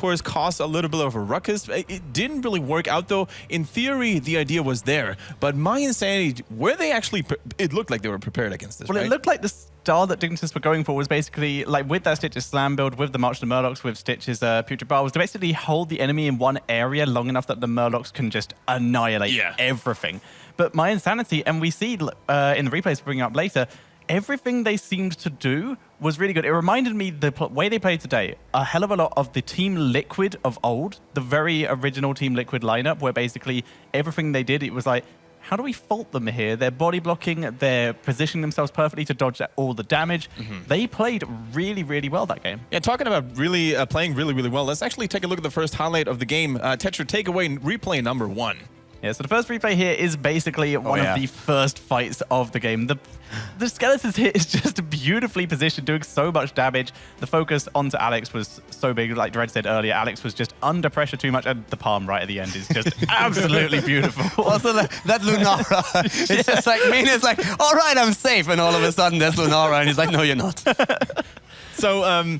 course, caused a little bit of a ruckus. It didn't really work out, though. In theory, the idea was there. But mYinsanity, were they actually... It looked like they were prepared against this, Well, right? it looked like the style that Dignitas were going for was basically, like, with that Stitch's slam build, with the March to Murlocs, with Stitch's Putrid Bar, was to basically hold the enemy in one area long enough that the Murlocs can just annihilate everything. But mYinsanity, and we see in the replays bringing up later, everything they seemed to do was really good. It reminded me the way they played today a hell of a lot of the Team Liquid of old, the very original Team Liquid lineup, where basically everything they did, it was like, how do we fault them here? They're body blocking, they're positioning themselves perfectly to dodge all the damage. They played really, really well that game. Yeah, talking about really playing really, really well, let's actually take a look at the first highlight of the game. Tetra, take away replay number 1. Yeah, so the first replay here is basically one of the first fights of the game. The Skeletons here is just beautifully positioned, doing so much damage. The focus onto Alex was so big, like Dread said earlier. Alex was just under pressure too much, and the palm right at the end is just absolutely beautiful. Also, that Lunara, it's just like, Mina's like, all right, I'm safe. And all of a sudden, there's Lunara, and he's like, no, you're not. So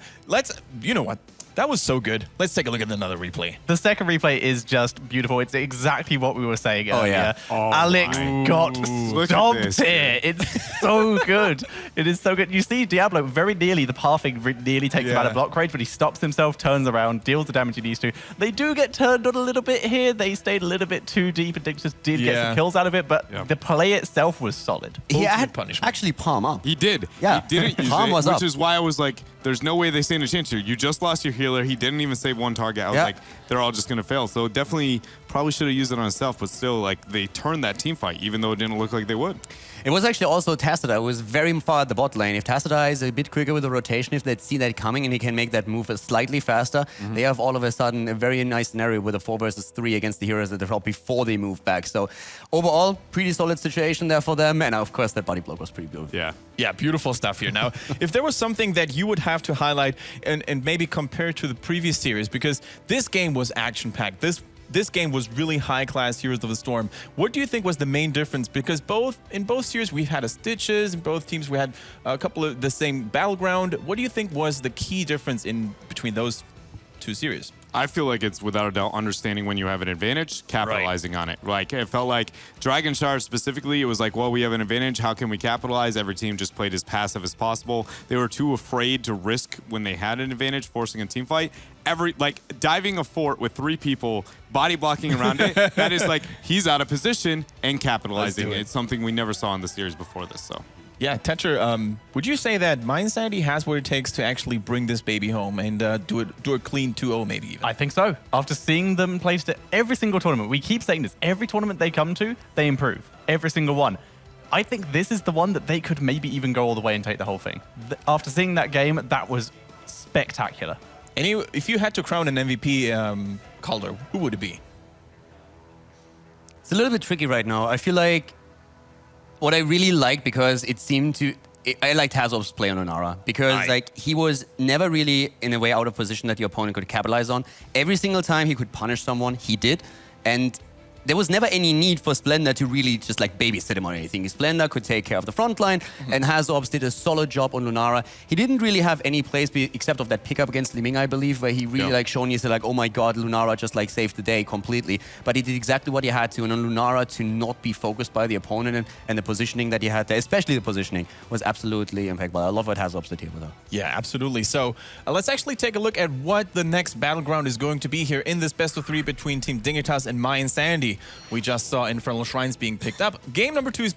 you know what? That was so good. Let's take a look at another replay. The second replay is just beautiful. It's exactly what we were saying earlier. Oh, Alex got stomped here. It's so good. It is so good. You see Diablo very nearly, the pathing nearly takes him out of block range, but he stops himself, turns around, deals the damage he needs to. They do get turned on a little bit here. They stayed a little bit too deep and just did get some kills out of it, but the play itself was solid. He had actually palm up. He did. Yeah. He didn't use palm it, was which up. is why I was like, there's no way they stand a chance here. You just lost your healer. He didn't even save one target. I was like, they're all just going to fail. So definitely probably should have used it on himself, but still, like, they turned that team fight, even though it didn't look like they would. It was actually also Tacita who was very far at the bot lane. If Tacita is a bit quicker with the rotation, if they see that coming and he can make that move slightly faster, they have all of a sudden a very nice scenario with a 4 versus 3 against the heroes at the top before they move back. So overall, pretty solid situation there for them. And of course, that body block was pretty beautiful. Yeah, beautiful stuff here. Now, if there was something that you would have to highlight and maybe compare to the previous series, because this game was action-packed. This game was really high-class Heroes of the Storm. What do you think was the main difference? Because in both series, we've had a Stitches. In both teams, we had a couple of the same Battleground. What do you think was the key difference between those two series? I feel like it's without a doubt understanding when you have an advantage, capitalizing on it. Like, it felt like Dragon Shard specifically, it was like, well, we have an advantage. How can we capitalize? Every team just played as passive as possible. They were too afraid to risk when they had an advantage, forcing a team fight. Diving a fort with 3 people, body blocking around it, that is like, he's out of position and capitalizing. It's something we never saw in the series before this, so. Yeah, Tetra, would you say that mYinsanity has what it takes to actually bring this baby home and do a clean 2-0 maybe even? I think so. After seeing them play every single tournament, we keep saying this, every tournament they come to, they improve. Every single one. I think this is the one that they could maybe even go all the way and take the whole thing. After seeing that game, that was spectacular. If you had to crown an MVP, Calder, who would it be? It's a little bit tricky right now. I feel like what I really like, because it seemed to... I liked Hazov's play on Lunara, because like he was never really in a way out of position that your opponent could capitalize on. Every single time he could punish someone, he did. And there was never any need for Splendor to really just like babysit him or anything. Splendor could take care of the front line, and Hazovs did a solid job on Lunara. He didn't really have any plays except of that pickup against Liming, I believe, where he really like shown you, like, oh my god, Lunara just like saved the day completely. But he did exactly what he had to, and on Lunara to not be focused by the opponent and the positioning that he had there, especially the positioning, was absolutely impeccable. I love what Hazovs did here with her. Yeah, absolutely. So let's actually take a look at what the next battleground is going to be here in this best of 3 between Team Dignitas and mYinsanity. We just saw Infernal Shrines being picked up. Game number 2 is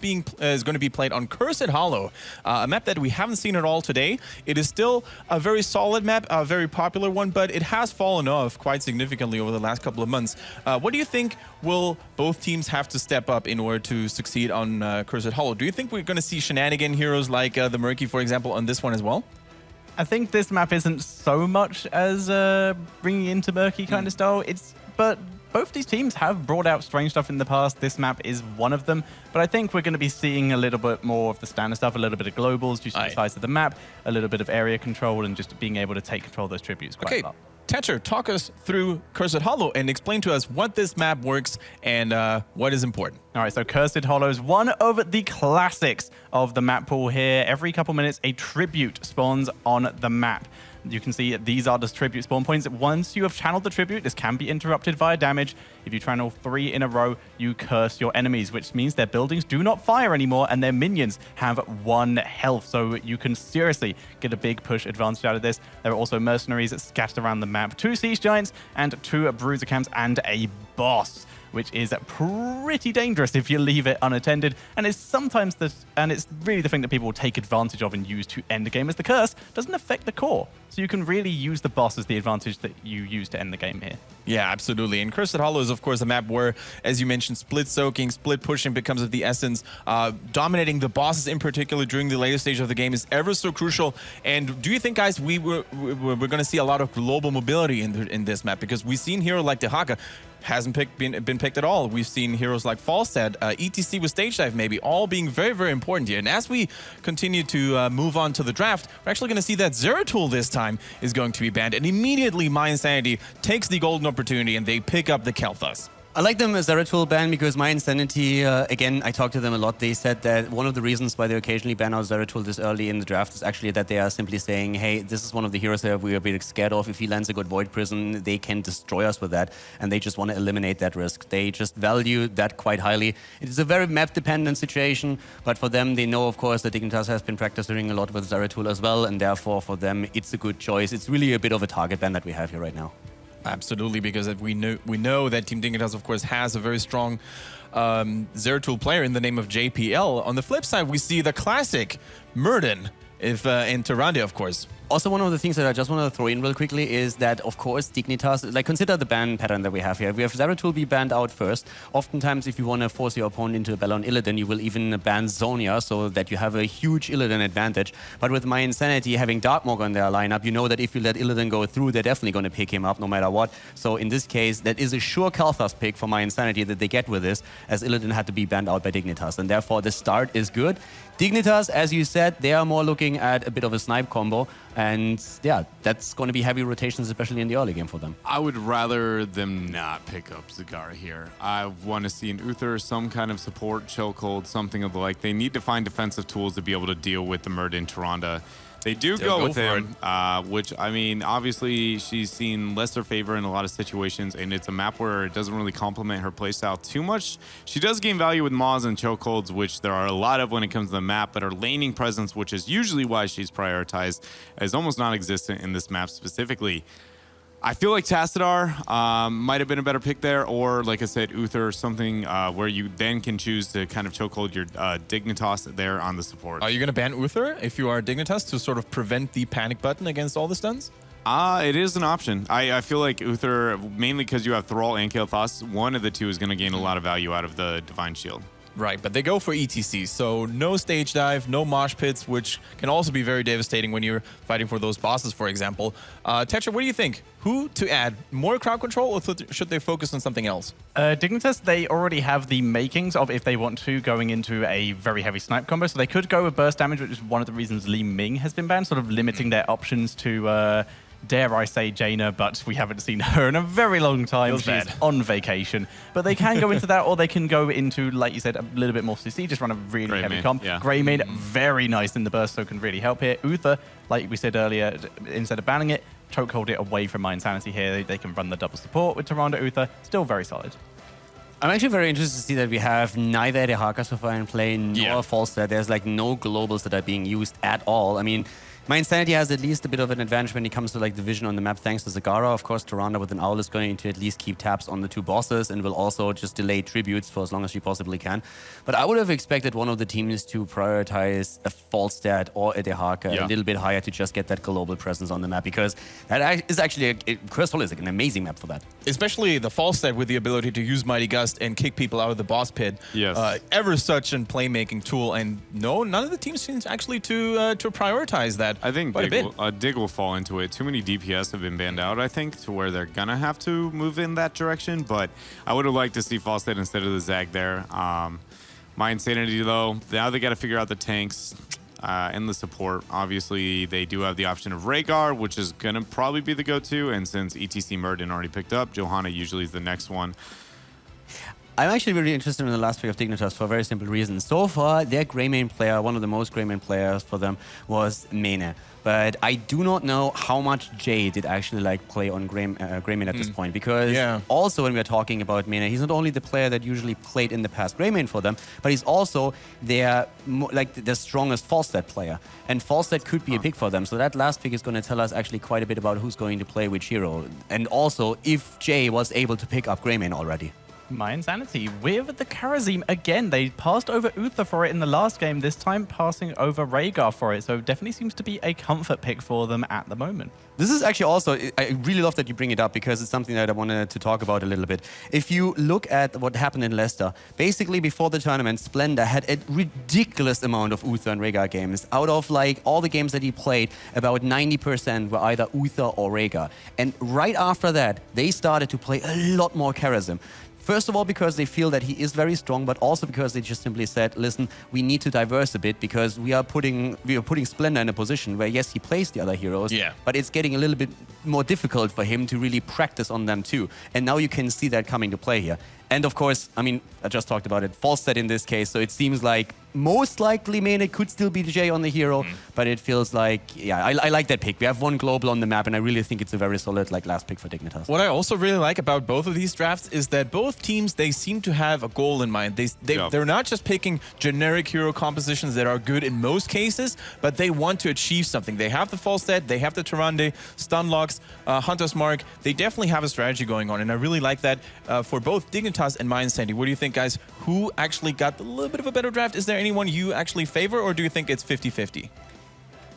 going to be played on Cursed Hollow, a map that we haven't seen at all today. It is still a very solid map, a very popular one, but it has fallen off quite significantly over the last couple of months. What do you think will both teams have to step up in order to succeed on Cursed Hollow? Do you think we're going to see shenanigan heroes like the Murky, for example, on this one as well? I think this map isn't so much as bringing into Murky kind of style. But both these teams have brought out strange stuff in the past. This map is one of them. But I think we're going to be seeing a little bit more of the standard stuff, a little bit of globals due to the size of the map, a little bit of area control, and just being able to take control of those tributes quite a lot. Tetra, talk us through Cursed Hollow and explain to us what this map works and what is important. All right, so Cursed Hollow is one of the classics of the map pool here. Every couple minutes, a tribute spawns on the map. You can see these are the tribute spawn points. Once you have channeled the tribute, this can be interrupted via damage. If you channel 3 in a row, you curse your enemies, which means their buildings do not fire anymore and their minions have 1 health. So you can seriously get a big push advantage out of this. There are also mercenaries scattered around the map, 2 siege giants and 2 bruiser camps and a boss, which is pretty dangerous if you leave it unattended. And it's sometimes it's really the thing that people will take advantage of and use to end the game, as the curse doesn't affect the core. So you can really use the boss as the advantage that you use to end the game here. Yeah, absolutely. And Cursed Hollow is, of course, a map where, as you mentioned, split soaking, split pushing becomes of the essence. Dominating the bosses in particular during the later stage of the game is ever so crucial. And do you think, guys, we're going to see a lot of global mobility in this map? Because we've seen hero like Dehaka hasn't been picked at all. We've seen heroes like Falstad, ETC with Stage Dive maybe, all being very, very important here. And as we continue to move on to the draft, we're actually going to see that Zeratul this time is going to be banned. And immediately mYinsanity takes the golden opportunity and they pick up the Kel'Thas. I like them as Zeratul ban because mYinsanity, again, I talked to them a lot. They said that one of the reasons why they occasionally ban out Zeratul this early in the draft is actually that they are simply saying, hey, this is one of the heroes that we are a bit scared of. If he lands a good Void Prison, they can destroy us with that. And they just want to eliminate that risk. They just value that quite highly. It is a very map-dependent situation, but for them, they know, of course, that Dignitas has been practicing a lot with Zeratul as well. And therefore, for them, it's a good choice. It's really a bit of a target ban that we have here right now. Absolutely, because we know that Team Dignitas, of course, has a very strong Zeratul player in the name of JPL. On the flip side, we see the classic Murden in Tyrande, of course. Also, one of the things that I just want to throw in real quickly is that, of course, Dignitas, like, consider the ban pattern that we have here. We have Zeratul be banned out first. Oftentimes, if you want to force your opponent into a battle on Illidan, you will even ban Zonia so that you have a huge Illidan advantage. But with mYinsanity having Darkmog on their lineup, you know that if you let Illidan go through, they're definitely going to pick him up no matter what. So in this case, that is a sure Kel'Thas pick for mYinsanity that they get with this, as Illidan had to be banned out by Dignitas. And therefore, the start is good. Dignitas, as you said, they are more looking at a bit of a snipe combo. And yeah, that's going to be heavy rotations, especially in the early game for them. I would rather them not pick up Zagara here. I want to see an Uther, some kind of support, chokehold, something of the like. They need to find defensive tools to be able to deal with the Murd in Tyrande. They do go with him, which, I mean, obviously she's seen lesser favor in a lot of situations, and it's a map where it doesn't really complement her playstyle too much. She does gain value with Maws and chokeholds, which there are a lot of when it comes to the map, but her laning presence, which is usually why she's prioritized, is almost non-existent in this map specifically. I feel like Tassadar might have been a better pick there, or like I said, Uther, something where you then can choose to kind of chokehold your Dignitas there on the support. Are you going to ban Uther if you are Dignitas to sort of prevent the panic button against all the stuns? It is an option. I feel like Uther, mainly because you have Thrall and Kel'Thas, one of the two is going to gain a lot of value out of the Divine Shield. Right, but they go for ETC, so no stage dive, no mosh pits, which can also be very devastating when you're fighting for those bosses, for example. Tetra, what do you think? Who to add? More crowd control, or should they focus on something else? Dignitas, they already have the makings of, if they want to, going into a very heavy snipe combo. So they could go with burst damage, which is one of the reasons Li Ming has been banned, sort of limiting their options to... dare I say Jaina, but we haven't seen her in a very long time. She's on vacation. But they can go into that, or they can go into, like you said, a little bit more CC, just run a really heavy comp. Yeah. Greymane, very nice in the burst, so can really help here. Uther, like we said earlier, instead of banning it, chokehold it away from mYinsanity here. They can run the double support with Tyrande Uther. Still very solid. I'm actually very interested to see that we have neither Dehaka so far in play nor Falstad. There's like no globals that are being used at all. I mean, mYinsanity has at least a bit of an advantage when it comes to like the vision on the map thanks to Zagara. Of course, Tyrande with an Owl is going to at least keep tabs on the two bosses and will also just delay tributes for as long as she possibly can. But I would have expected one of the teams to prioritize a Falstad or a Dehaka a little bit higher to just get that global presence on the map, because that is actually, Cursed Hollow is like an amazing map for that. Especially the Falstad with the ability to use Mighty Gust and kick people out of the boss pit. Yes. Ever such a playmaking tool, and no, none of the teams seems actually to prioritize that. I think Dig will fall into it. Too many DPS have been banned out, I think, to where they're going to have to move in that direction. But I would have liked to see Falstad instead of the Zag there. mYinsanity, though, now they got to figure out the tanks and the support. Obviously, they do have the option of Rhaegar, which is going to probably be the go-to. And since ETC Murden already picked up, Johanna usually is the next one. I'm actually really interested in the last pick of Dignitas for a very simple reason. So far, their Grey main player, one of the most Grey main players for them, was Mene. But I do not know how much Jay did actually like play on Grey main at this point, because also when we're talking about Mene, he's not only the player that usually played in the past Grey main for them, but he's also their the strongest Falstad player. And Falstad could be a pick for them. So that last pick is going to tell us actually quite a bit about who's going to play which hero. And also if Jay was able to pick up Grey main already. mYinsanity with the Karazim again. They passed over Uther for it in the last game, this time passing over Rhaegar for it. So definitely seems to be a comfort pick for them at the moment. This is actually also, I really love that you bring it up because it's something that I wanted to talk about a little bit. If you look at what happened in Leicester, basically before the tournament, Splendor had a ridiculous amount of Uther and Rhaegar games. Out of like all the games that he played, about 90% were either Uther or Rhaegar. And right after that, they started to play a lot more Karazim. First of all, because they feel that he is very strong, but also because they just simply said, listen, we need to diverse a bit because we are putting Splendor in a position where, yes, he plays the other heroes, but it's getting a little bit more difficult for him to really practice on them too. And now you can see that coming to play here. And of course, I mean, I just talked about it, Falstad in this case, so it seems like most likely Mene could still be Jay on the hero, but it feels like, yeah, I like that pick. We have one global on the map, and I really think it's a very solid last pick for Dignitas. What I also really like about both of these drafts is that both teams, they seem to have a goal in mind. They're not just picking generic hero compositions that are good in most cases, but they want to achieve something. They have the Falstad, they have the Tyrande, Stunlocks, Hunter's Mark. They definitely have a strategy going on, and I really like that for both Dignitas and mYinsanity. What do you think, guys? Who actually got a little bit of a better draft? Is there anyone you actually favor, or do you think it's 50-50?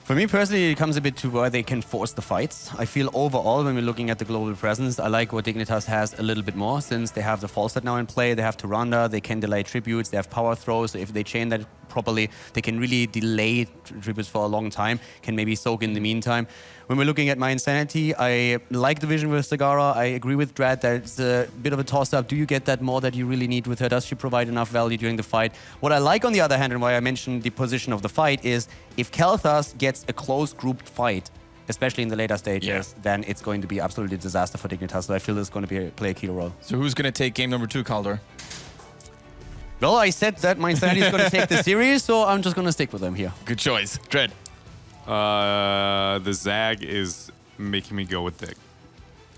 For me personally, it comes a bit to where they can force the fights. I feel overall, when we're looking at the global presence, I like what Dignitas has a little bit more, since they have the Falstad now in play, they have Tyrande, they can delay tributes, they have power throws, so if they chain that properly, they can really delay tributes for a long time, can maybe soak in the meantime. When we're looking at mYinsanity, I like the vision with Zagara. I agree with Dread that it's a bit of a toss-up. Do you get that more that you really need with her? Does she provide enough value during the fight? What I like, on the other hand, and why I mentioned the position of the fight, is if Kel'Thas gets a close grouped fight, especially in the later stages, then it's going to be absolutely a disaster for Dignitas. So I feel it's going to play a key role. So who's going to take game number 2, Kaldor? Well, I said that mYinsanity is going to take the series, so I'm just going to stick with them here. Good choice. Dread. The Zag is making me go with Dig.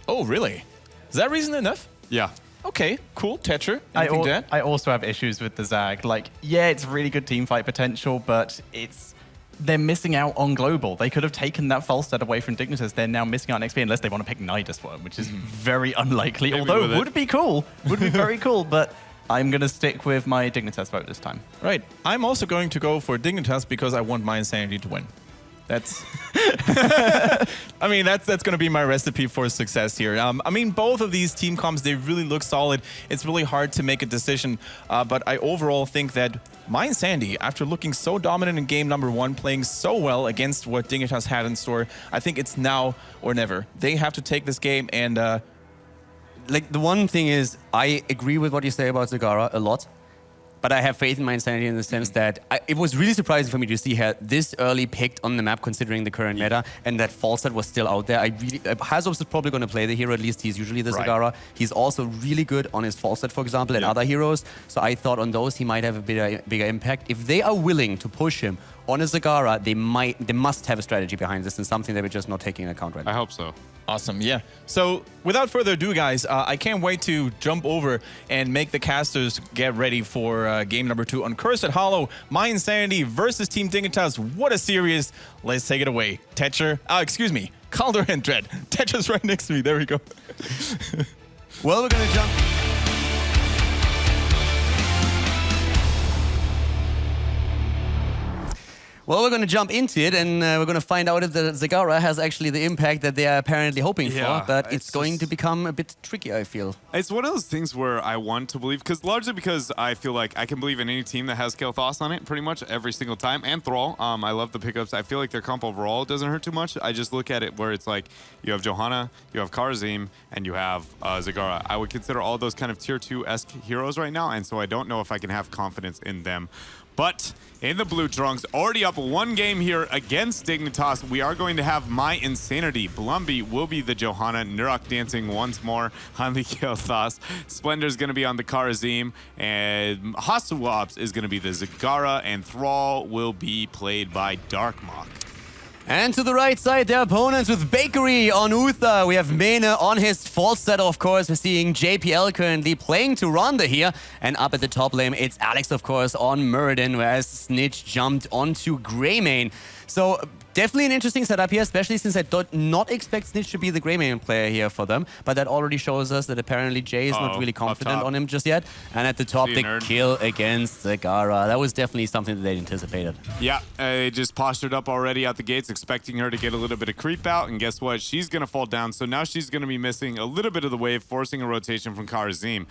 Oh, really? Is that reason enough? Yeah. Okay, cool. Tetcher, I also have issues with the Zag. Like, yeah, it's really good team fight potential, but they're missing out on global. They could have taken that Falstad away from Dignitas. They're now missing out on XP unless they want to pick Nidus for him, which is very unlikely. Maybe although would be cool. Would be very cool, but I'm going to stick with my Dignitas vote this time. Right. I'm also going to go for Dignitas because I want mYinsanity to win. That's I mean, that's going to be my recipe for success here. I mean, both of these team comps, they really look solid. It's really hard to make a decision, but I overall think that mYinsanity, after looking so dominant in game number 1, playing so well against what Dignitas had in store, I think it's now or never. They have to take this game and... like, the one thing is, I agree with what you say about Zagara a lot. But I have faith in mYinsanity in the sense that it was really surprising for me to see her this early picked on the map, considering the current meta, and that Falstad was still out there. Hazobs is probably going to play the hero, at least he's usually the Zagara. He's also really good on his Falstad, for example, and other heroes. So I thought on those he might have a bigger impact. If they are willing to push him on a Zagara, they must have a strategy behind this, and something that we're just not taking into account right now. I hope so. Awesome, yeah. So without further ado, guys, I can't wait to jump over and make the casters get ready for game number 2 on Cursed Hollow, mYinsanity versus Team Dignitas. What a series. Let's take it away. Tetcher, excuse me, Kaldor and Dread. Tetcher's right next to me. There we go. Well, we're going to jump... Well, we're going to jump into it, and we're going to find out if the Zagara has actually the impact that they are apparently hoping for. But it's going to become a bit tricky, I feel. It's one of those things where I want to believe, largely because I feel like I can believe in any team that has Kel'Thas on it pretty much every single time, and Thrall. I love the pickups. I feel like their comp overall doesn't hurt too much. I just look at it where it's like you have Johanna, you have Karazim, and you have Zagara. I would consider all those kind of tier 2-esque heroes right now, and so I don't know if I can have confidence in them. But in the blue trunks, already up 1 game here against Dignitas. We are going to have mYinsanity. Blumby will be the Johanna. Nurok dancing once more on the Kilthas. Splendor's going to be on the Karazim. And Hasuops is going to be the Zagara. And Thrall will be played by Darkmok. And to the right side, their opponents with Bakery on Uther. We have Mena on his false set, of course. We're seeing JPL currently playing to Ronda here. And up at the top lane, it's Alex, of course, on Muradin, whereas Snitch jumped onto Greymane. So definitely an interesting setup here, especially since I did not expect Snitch to be the Greymane player here for them. But that already shows us that apparently Jay is not really confident on him just yet. And at the top, the kill against Zagara. That was definitely something that they anticipated. Yeah, they just postured up already out the gates, expecting her to get a little bit of creep out. And guess what? She's going to fall down. So now she's going to be missing a little bit of the wave, forcing a rotation from Karazim.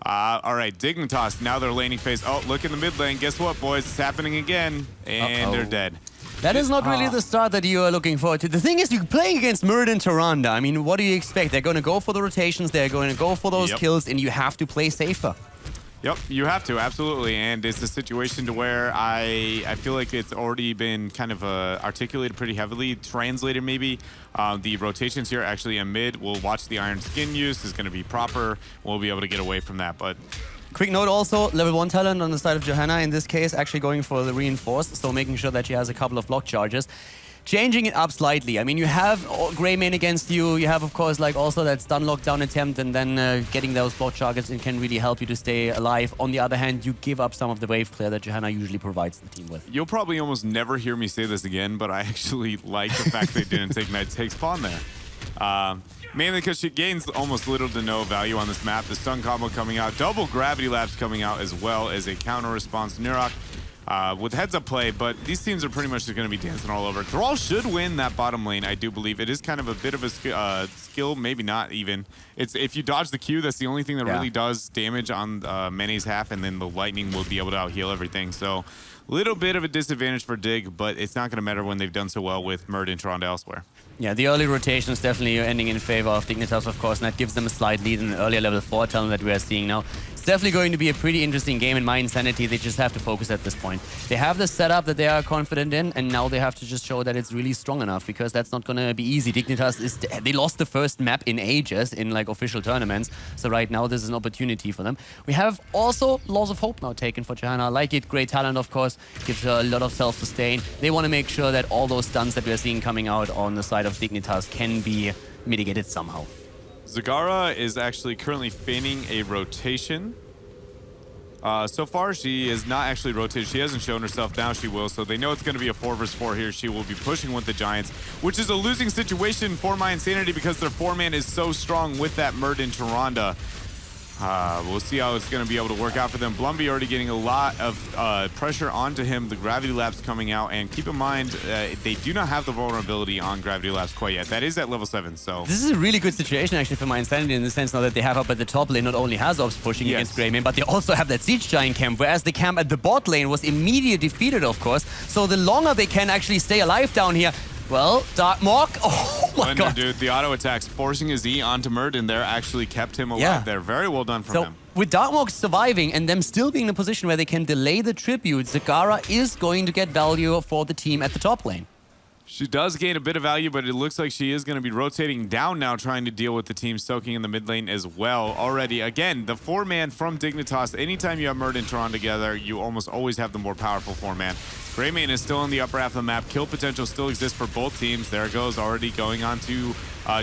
All right, Dignitas, now they're laning phase. Oh, look in the mid lane. Guess what, boys? It's happening again. And they're dead. That is not really the start that you are looking forward to. The thing is, you're playing against Muradin Tyrande. I mean, what do you expect? They're going to go for the rotations. They're going to go for those kills, and you have to play safer. Yep, you have to, absolutely. And it's a situation to where I feel like it's already been kind of articulated pretty heavily, translated maybe. The rotations here actually in mid. We'll watch the Iron Skin use is going to be proper. We'll be able to get away from that, but... Quick note also, level 1 talent on the side of Johanna, in this case, actually going for the reinforced, so making sure that she has a couple of block charges. Changing it up slightly. I mean, you have Greymane against you, you have, of course, like also that stun lockdown attempt, and then getting those block charges and can really help you to stay alive. On the other hand, you give up some of the wave clear that Johanna usually provides the team with. You'll probably almost never hear me say this again, but I actually like the fact they didn't take Night Take Spawn there. Mainly because she gains almost little to no value on this map. The stun combo coming out, double gravity labs coming out, as well as a counter response Nurok with heads up play. But these teams are pretty much just going to be dancing all over. Thrall should win that bottom lane, I do believe. It is kind of a bit of a skill, maybe not even. It's if you dodge the Q, that's the only thing that really does damage on Mene's half, and then the lightning will be able to out heal everything. So little bit of a disadvantage for Dig, but it's not going to matter when they've done so well with Muradin and Tyrande elsewhere. Yeah, the early rotation is definitely ending in favor of Dignitas, of course, and that gives them a slight lead in an earlier level 4 talent that we are seeing now. It's definitely going to be a pretty interesting game in mYinsanity. They just have to focus at this point. They have the setup that they are confident in, and now they have to just show that it's really strong enough, because that's not going to be easy. Dignitas, they lost the first map in ages in like official tournaments, so right now this is an opportunity for them. We have also Laws of Hope now taken for Johanna. I like it, great talent, of course, gives her a lot of self-sustain. They want to make sure that all those stuns that we're seeing coming out on the side of Dignitas can be mitigated somehow. Zagara is actually currently feigning a rotation. So far, she is not actually rotated. She hasn't shown herself. Now she will. So they know it's going to be a 4 versus 4 here. She will be pushing with the Giants, which is a losing situation for mYinsanity because their 4-man is so strong with that Muradin Tyrande. We'll see how it's going to be able to work out for them. Blumby already getting a lot of pressure onto him. The Gravity Labs coming out. And keep in mind, they do not have the vulnerability on Gravity Labs quite yet. That is at level 7, so... This is a really good situation, actually, for mYinsanity in the sense now that they have up at the top lane not only Hazops pushing against Greymane, but they also have that Siege Giant camp, whereas the camp at the bot lane was immediately defeated, of course. So the longer they can actually stay alive down here, well, Darkmok, oh my god. Dude, the auto attacks forcing his E onto Muradin there actually kept him alive there. Very well done from him. With Darkmok surviving and them still being in a position where they can delay the tribute, Zagara is going to get value for the team at the top lane. She does gain a bit of value, but it looks like she is going to be rotating down now, trying to deal with the team soaking in the mid lane as well already. Again, the 4-man from Dignitas, anytime you have Muradin and Tyrande together, you almost always have the more powerful 4-man. Greymane is still in the upper half of the map. Kill potential still exists for both teams. There it goes, already going on to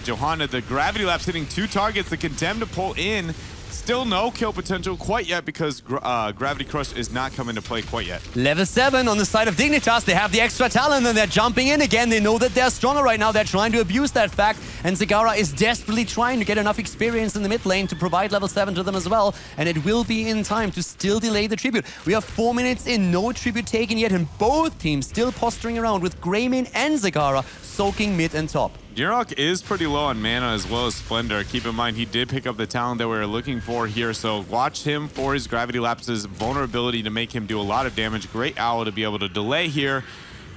Johanna. The Gravity Labs hitting 2 targets. The Condemned to pull in. Still no kill potential quite yet because Gravity Crush is not coming to play quite yet. Level 7 on the side of Dignitas. They have the extra talent and they're jumping in again. They know that they're stronger right now. They're trying to abuse that fact. And Zagara is desperately trying to get enough experience in the mid lane to provide level 7 to them as well. And it will be in time to still delay the tribute. We have 4 minutes in, no tribute taken yet, and both teams still posturing around with Greymane and Zagara soaking mid and top. Nurok is pretty low on mana as well as Splendor. Keep in mind, he did pick up the talent that we were looking for here, so watch him for his Gravity Lapses vulnerability to make him do a lot of damage. Great Owl to be able to delay here,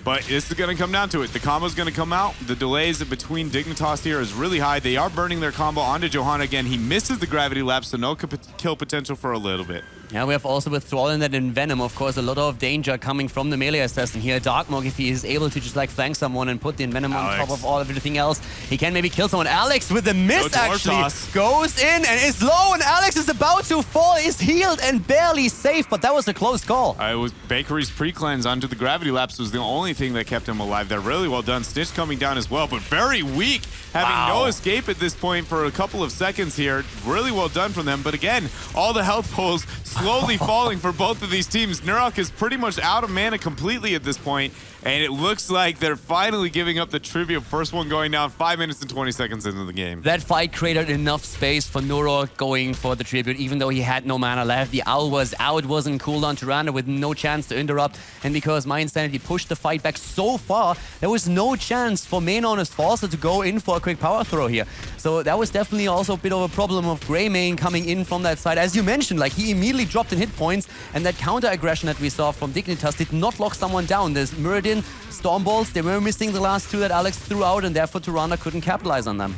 but this is going to come down to it. The combo's going to come out. The delays between Dignitas here is really high. They are burning their combo onto Johanna again. He misses the Gravity Lapse, so no kill potential for a little bit. Yeah, we have also with Thrall and Venom, of course, a lot of danger coming from the melee assassin here. Darkmog, if he is able to just like flank someone and put the Venom on top of all of everything else, he can maybe kill someone. Alex with the miss actually goes in and is low, and Alex is about to fall, is healed and barely safe, but that was a close call. It was Bakery's pre-cleanse onto the gravity lapse was the only thing that kept him alive there. Really well done. Snitch coming down as well, but very weak, having no escape at this point for a couple of seconds here. Really well done from them, but again, all the health pools slowly falling for both of these teams. Nurok is pretty much out of mana completely at this point, and it looks like they're finally giving up the tribute. First one going down 5 minutes and 20 seconds into the game. That fight created enough space for Nurok going for the tribute, even though he had no mana left. The Owl was out, was in cooldown. Tyrande with no chance to interrupt, and because mYinsanity pushed the fight back so far, there was no chance for main honest Forcer to go in for a quick power throw here. So that was definitely also a bit of a problem of Greymane coming in from that side. As you mentioned, like he immediately dropped in hit points, and that counter aggression that we saw from Dignitas did not lock someone down. There's Muradin, Stormbolts, they were missing the last two that Alex threw out, and therefore Tyrande couldn't capitalize on them.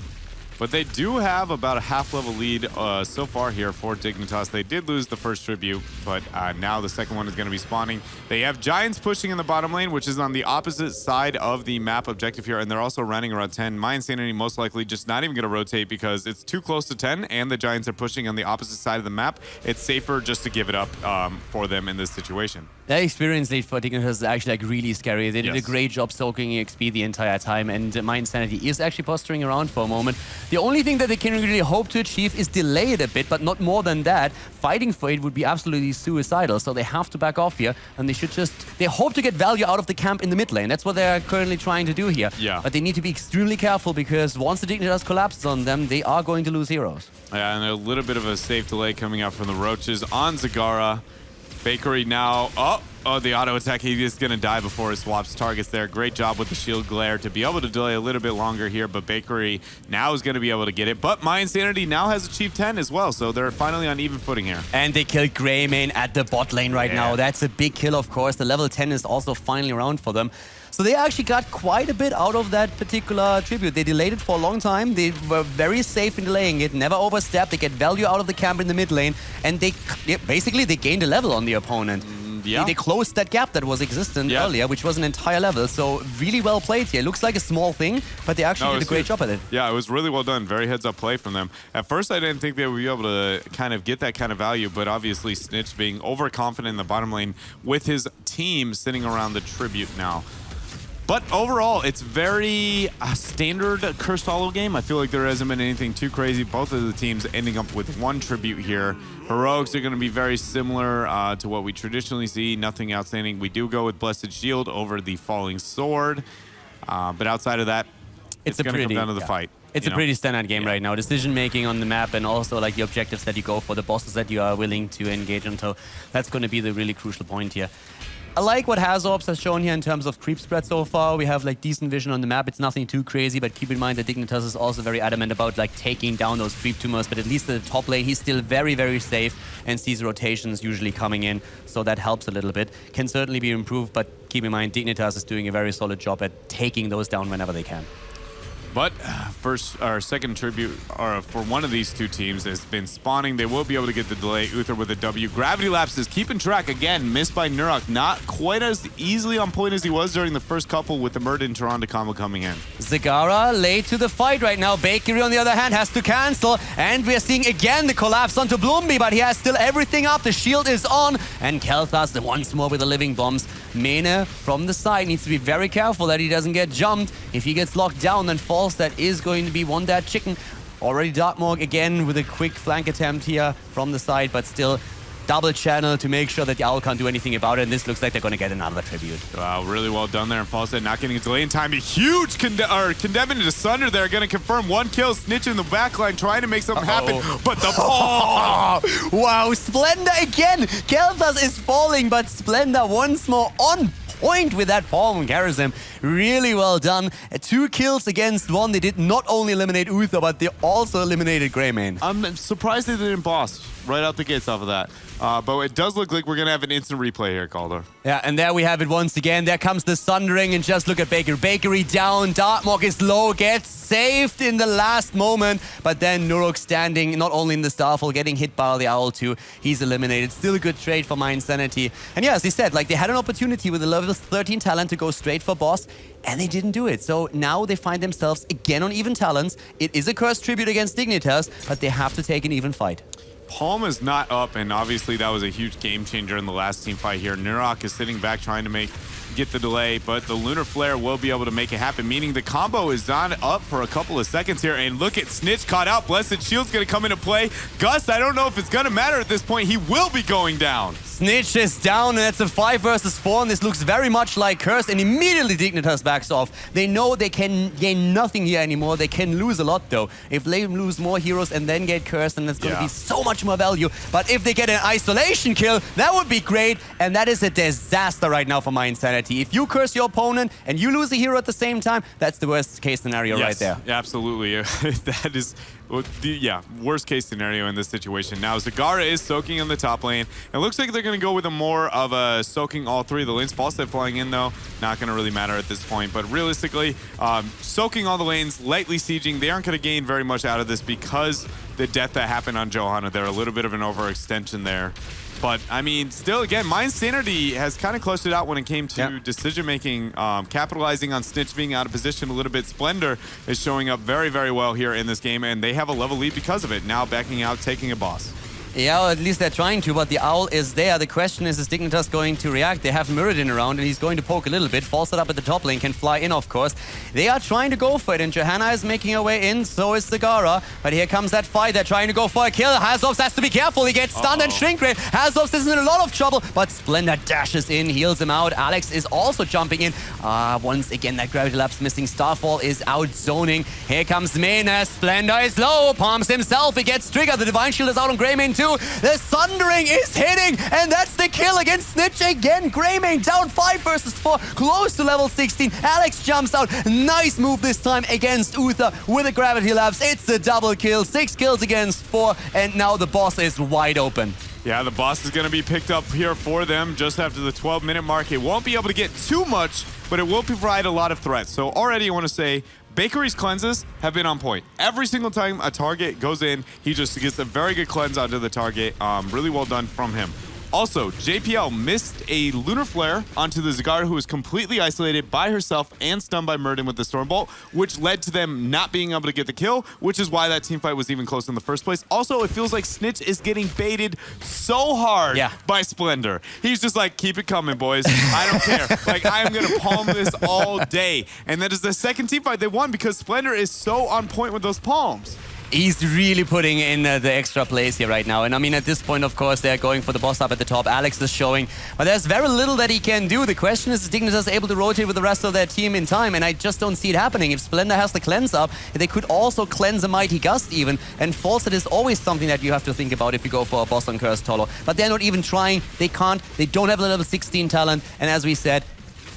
But they do have about a half-level lead so far here for Dignitas. They did lose the first tribute, but now the second one is going to be spawning. They have Giants pushing in the bottom lane, which is on the opposite side of the map objective here, and they're also running around 10. mYinsanity most likely just not even going to rotate because it's too close to 10, and the Giants are pushing on the opposite side of the map. It's safer just to give it up for them in this situation. That experience lead for Dignitas is actually like really scary. They did a great job soaking XP the entire time, and mYinsanity is actually posturing around for a moment. The only thing that they can really hope to achieve is delay it a bit, but not more than that. Fighting for it would be absolutely suicidal, so they have to back off here, and they should just... They hope to get value out of the camp in the mid lane. That's what they're currently trying to do here. Yeah. But they need to be extremely careful, because once the Dignitas collapses on them, they are going to lose heroes. Yeah, and a little bit of a safe delay coming out from the Roaches on Zagara. Bakery now... Oh, the auto attack. He is going to die before he swaps targets there. Great job with the shield glare to be able to delay a little bit longer here, but Bakery now is going to be able to get it. But mYinsanity now has achieved 10 as well, so they're finally on even footing here. And they killed Greymane at the bot lane right now. That's a big kill, of course. The level 10 is also finally around for them. So they actually got quite a bit out of that particular tribute. They delayed it for a long time. They were very safe in delaying it, never overstepped. They get value out of the camp in the mid lane, and they basically gained a level on the opponent. They closed that gap that was existent earlier, which was an entire level. So really well played here. Looks like a small thing, but they actually did a great job at it. Yeah, it was really well done. Very heads-up play from them. At first, I didn't think they would be able to kind of get that kind of value, but obviously Snitch being overconfident in the bottom lane with his team sitting around the tribute now. But overall, it's very standard Cursed Hollow game. I feel like there hasn't been anything too crazy. Both of the teams ending up with one tribute here. Heroics are going to be very similar to what we traditionally see. Nothing outstanding. We do go with Blessed Shield over the Falling Sword. But outside of that, it's going to come down to the fight. It's a pretty standard game right now. Decision-making on the map and also like the objectives that you go for, the bosses that you are willing to engage on. So that's going to be the really crucial point here. I like what HOTS has shown here in terms of creep spread so far. We have like decent vision on the map. It's nothing too crazy, but keep in mind that Dignitas is also very adamant about like taking down those creep tumors. But at least at the top lane, he's still very, very safe and sees rotations usually coming in. So that helps a little bit. Can certainly be improved, but keep in mind Dignitas is doing a very solid job at taking those down whenever they can. But first, our second tribute for one of these two teams has been spawning. They will be able to get the delay. Uther with a W. Gravity Lapse is keeping track again. Missed by Nurok. Not quite as easily on point as he was during the first couple with the Murder and Tyrande combo coming in. Zagara late to the fight right now. Bakery, on the other hand, has to cancel. And we are seeing again the collapse onto Bloomby, but he has still everything up. The shield is on. And Kel'Thas once more with the living bombs. Mene from the side needs to be very careful that he doesn't get jumped. If he gets locked down, then falls. That is going to be one dead chicken. Already Darkmog again with a quick flank attempt here from the side, but still double channel to make sure that the Owl can't do anything about it. And this looks like they're going to get another tribute. Wow, really well done there. And Falstead not getting a delay in time. A huge condemning to Sunder there. Going to confirm one kill. Snitch in the backline trying to make something happen. But the ball! Wow, Splendor again. Kel'Thas is falling, but Splendor once more on point with that fall from Karazim. Really well done. 2 kills against 1. They did not only eliminate Uther, but they also eliminated Greymane. I'm surprised they didn't boss. right out the gates off of that. But it does look like we're going to have an instant replay here, Calder. Yeah, and there we have it once again. There comes the Sundering, and just look at Baker. Bakery down, Dartmock is low, gets saved in the last moment, but then Nurok standing not only in the Starfall, getting hit by the Owl too. He's eliminated. Still a good trade for mYinsanity. And yeah, as he said, like they had an opportunity with the level 13 talent to go straight for boss, and they didn't do it. So now they find themselves again on even talents. It is a cursed tribute against Dignitas, but they have to take an even fight. Palm is not up, and obviously that was a huge game changer in the last team fight here. Nurok is sitting back trying to get the delay, but the Lunar Flare will be able to make it happen, meaning the combo is not up for a couple of seconds here. And look at Snitch caught out. Blessed Shield's going to come into play. Gus, I don't know if it's going to matter at this point. He will be going down. Snitch is down, and it's a 5 versus 4, and this looks very much like Cursed, and immediately Dignitas backs off. They know they can gain nothing here anymore. They can lose a lot, though. If they lose more heroes and then get Cursed, then it's going to be so much more value. But if they get an isolation kill, that would be great, and that is a disaster right now for mYinsanity. If you curse your opponent and you lose a hero at the same time, that's the worst case scenario right there. Absolutely. That is... worst case scenario in this situation. Now, Zagara is soaking in the top lane. It looks like they're going to go with a more of a soaking all three of the lanes. Falstad flying in, though, not going to really matter at this point. But realistically, soaking all the lanes, lightly sieging, they aren't going to gain very much out of this because the death that happened on Johanna, they're a little bit of an overextension there. But, I mean, still, again, mYinsanity has kind of clutched it out when it came to decision-making, capitalizing on Snitch being out of position a little bit. Splendor is showing up very, very well here in this game, and they have a level lead because of it. Now backing out, taking a boss. Yeah, or at least they're trying to, but the Owl is there. The question is Dignitas going to react? They have Muradin around, and he's going to poke a little bit. Falstad up at the top lane, can fly in, of course. They are trying to go for it, and Johanna is making her way in, so is Zagara. But here comes that fight. They're trying to go for a kill. Hazovs has to be careful. He gets stunned and shrink ray. Hazovs is in a lot of trouble, but Splendor dashes in, heals him out. Alex is also jumping in. Once again, that Gravity Lapse missing. Starfall is out zoning. Here comes Mena. Splendor is low. Palms himself. He gets triggered. The Divine Shield is out on Greymane too. The Sundering is hitting, and that's the kill against Snitch again. Greymane down 5 versus 4, close to level 16. Alex jumps out. Nice move this time against Uther with a Gravity Lapse. It's a double kill. 6 kills against 4, and now the boss is wide open. Yeah, the boss is going to be picked up here for them just after the 12-minute mark. It won't be able to get too much, but it will provide a lot of threats. So already I want to say Bakery's cleanses have been on point. Every single time a target goes in, he just gets a very good cleanse onto the target. Really well done from him. Also, JPL missed a Lunar Flare onto the Zagara, who was completely isolated by herself and stunned by Muradin with the Stormbolt, which led to them not being able to get the kill, which is why that team fight was even close in the first place. Also, it feels like Snitch is getting baited so hard by Splendor. He's just like, keep it coming, boys. I don't care. Like, I am going to palm this all day. And that is the second team fight they won because Splendor is so on point with those palms. He's really putting in the extra plays here right now. And I mean, at this point, of course, they're going for the boss up at the top. Alex is showing, but there's very little that he can do. The question is Dignitas able to rotate with the rest of their team in time? And I just don't see it happening. If Splendor has the cleanse up, they could also cleanse a Mighty Gust even. And Falstad is always something that you have to think about if you go for a boss on Cursed Hollow. But they're not even trying. They can't. They don't have a level 16 talent. And as we said,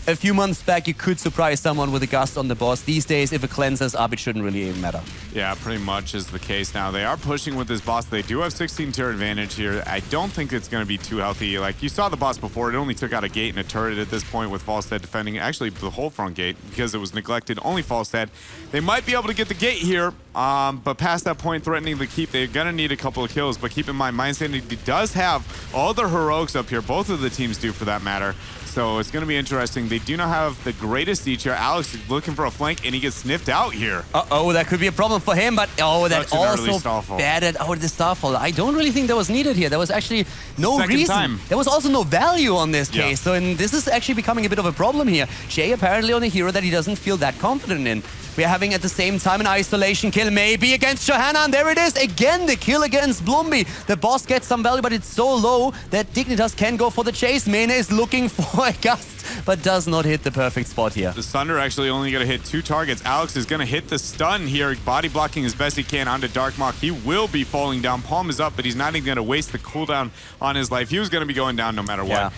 a few months back, you could surprise someone with a Gust on the boss. These days, if a cleanses up, it shouldn't really even matter. Yeah, pretty much is the case now. They are pushing with this boss. They do have 16 tier advantage here. I don't think it's going to be too healthy. Like, you saw the boss before. It only took out a gate and a turret at this point with Falstad defending actually the whole front gate because it was neglected. Only Falstad. They might be able to get the gate here, but past that point, threatening the keep, they're going to need a couple of kills. But keep in mind, mYinsanity does have all their heroics up here. Both of the teams do, for that matter. So it's going to be interesting. They do not have the greatest siege here. Alex is looking for a flank, and he gets sniffed out here. Uh-oh, that could be a problem for him, but that also batted out the Starfall. I don't really think that was needed here. There was actually no reason. There was also no value on this case. So this is actually becoming a bit of a problem here. Jay apparently on a hero that he doesn't feel that confident in. We're having at the same time an isolation kill, maybe against Johanna, and there it is. Again, the kill against Blumby. The boss gets some value, but it's so low that Dignitas can go for the chase. Mena is looking for a Gust, but does not hit the perfect spot here. The Sunder actually only going to hit 2 targets. Alex is going to hit the stun here, body blocking as best he can onto Darkmock. He will be falling down. Palm is up, but he's not even going to waste the cooldown on his life. He was going to be going down no matter what.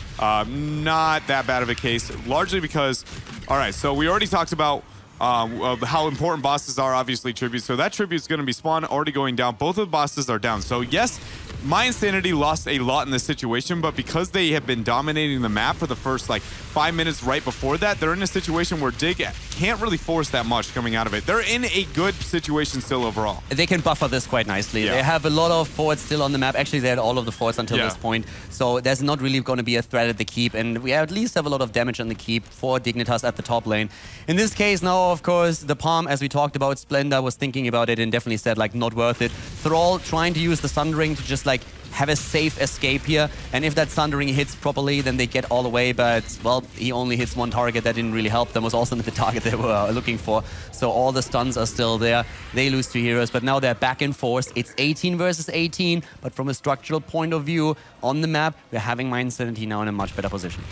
Not that bad of a case, largely because, all right, so we already talked about of how important bosses are, obviously tributes. So that tribute is going to be spawned, already going down. Both of the bosses are down. So yes, mYinsanity lost a lot in this situation, but because they have been dominating the map for the first like 5 minutes right before that, they're in a situation where Dig can't really force that much coming out of it. They're in a good situation still overall. They can buffer this quite nicely. Yeah. They have a lot of forwards still on the map. Actually, they had all of the forwards until this point. So there's not really going to be a threat at the keep. And we at least have a lot of damage on the keep for Dignitas at the top lane. In this case now, of course, the Palm, as we talked about, Splendor was thinking about it and definitely said, like, not worth it. Thrall trying to use the Sundering to just, like, have a safe escape here. And if that Sundering hits properly, then they get all away. But, well, he only hits one target. That didn't really help them. Was also not the target they were looking for. So all the stuns are still there. They lose 2 heroes, but now they're back in force. It's 18 versus 18. But from a structural point of view, on the map, we're having mYinsanity now in a much better position.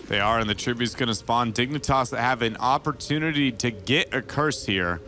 They are, and the tribute's going to spawn. Dignitas have an opportunity to get a curse here.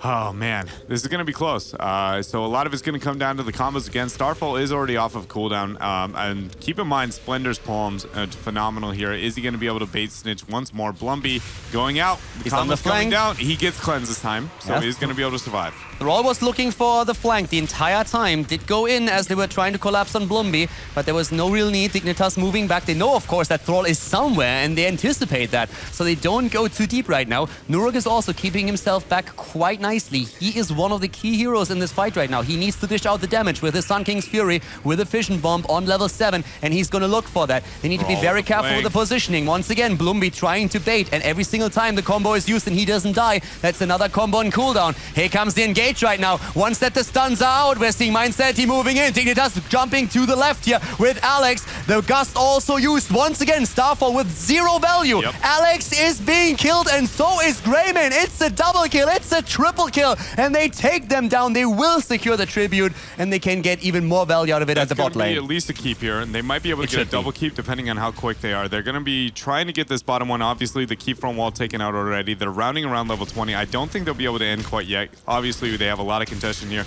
Oh, man. This is going to be close. So a lot of it's going to come down to the combos again. Starfall is already off of cooldown. And keep in mind, Splendor's Palms phenomenal here. Is he going to be able to bait Snitch once more? Blumby going out. The combo's coming down. He gets cleanse this time, so he's going to be able to survive. Thrall was looking for the flank the entire time. Did go in as they were trying to collapse on Blumby, but there was no real need. Dignitas moving back. They know, of course, that Thrall is somewhere, and they anticipate that. So they don't go too deep right now. Nuruk is also keeping himself back quite nicely. He is one of the key heroes in this fight right now. He needs to dish out the damage with his Sun King's Fury, with a Fission Bomb on level 7, and he's going to look for that. They need to be very careful with the positioning. Once again, Blumby trying to bait, and every single time the combo is used and he doesn't die, that's another combo on cooldown. Here comes the engage right now. Once that the stuns are out, we're seeing mYinsanity moving in. Dignitas jumping to the left here with Alex. The Gust also used once again. Starfall with 0 value. Alex is being killed, and so is Greyman. It's a double kill. It's a triple kill. And they take them down. They will secure the tribute, and they can get even more value out of it at the bot lane. At least a keep here, and they might be able to get a double keep depending on how quick they are. They're going to be trying to get this bottom one. Obviously, the keep front wall taken out already. They're rounding around level 20. I don't think they'll be able to end quite yet. Obviously, they have a lot of contention here